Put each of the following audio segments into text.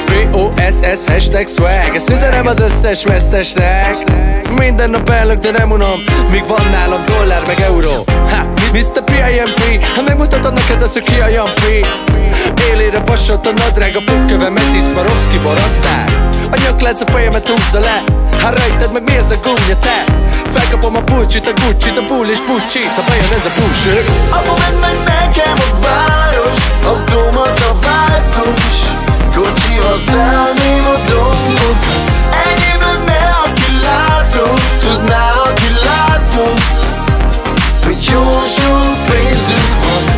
B-O-S-S hashtag swag. Ezt üzenem az összes vesztesnek. Minden nap ellök, de nem unom, míg van nálam dollár meg euró. Ha, Mr. P.I.M.P. Ha megmutatom neked az, hogy ki a Jampi. Élére vasott a nadrág, a fogkövemet is Swarovski borottál. A nyaklánc a fejemet húzza le. Ha rajtad meg mi ez a gumja te? Felkapom a pulcsit, a Gucci-t, a bull és Pucci-t, ha bejön ez a bullshit. Apu, vedd meg nekem a város, automata váltós, kocsival szállném a dombot. Enyém lenne, aki látom, tudná, aki látom, hogy jó sok pénzünk van.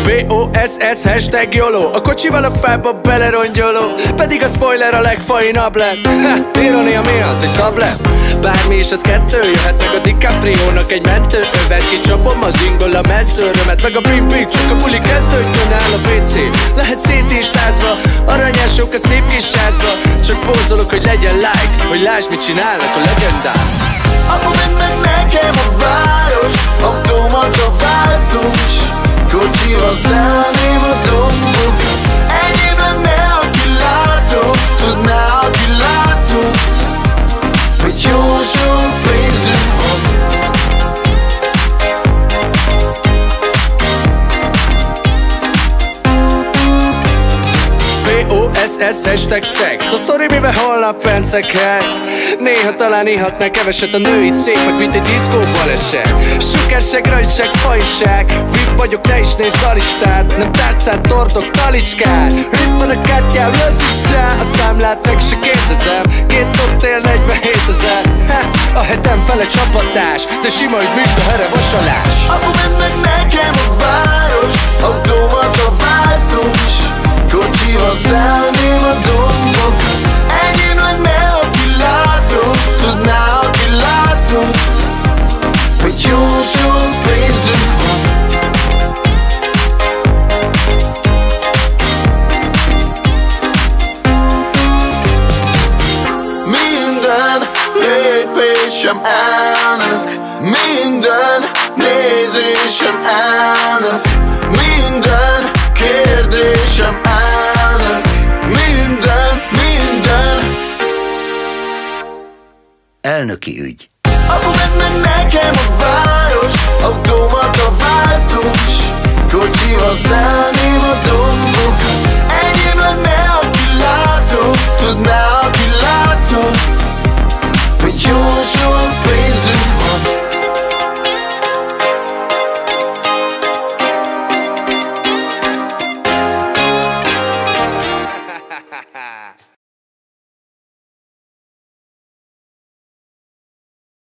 B-O-S-S hashtag YOLO. A kocsival a fába belerongyoló, pedig a spoiler a legfainabb lett. Ha, ironia mi az, egy tablet? Bármi is az kettő, jöhet meg a DiCaprio-nak egy mentő övet. Kicsapom az ingol a messzőrömet, meg a bim-bim, csak a buli kezdődjön áll a WC. Lehet szétistázva, aranyások a szép kis házba. Csak pózolok, hogy legyen like, hogy lásd mit csinálnak a legendák. Apu, vedd meg nekem a város, automata váltós, kocsival szállném a dombot. Enyém lenne, aki látom, tudná, aki látom, hogy jó sok pénzünk van. B-O-S-S hashtag szex. A sztori, mivel holnap pencekhetsz. Néha talán ihatnál keveset, a nőid szépek, mint egy diszkó baleset. Sukásság, rajtság, fajság, VIP vagyok, ne is nézz a listát. Nem tárcát, tordok, talicskát. Itt van a kártyám, lazítsál. A számlát meg se kérdezem. 2 koktél, 47 000. A hetem fele csapatás, de sima, hogy mint a here vasalás. Apu, vedd meg nekem a város, automata váltós, kocsival szállném a dombok. Enyém lenne, aki látom, tudná, aki látom, hogy jó sok pénzünk van. Minden lépésem elnök, minden nézésem elnök, minden kérdésem elnök, minden elnöki ügy. Apu, vedd meg nekem a város, automata váltós, kocsival szállném a dombok. Enyém lenne, aki látom, tudná,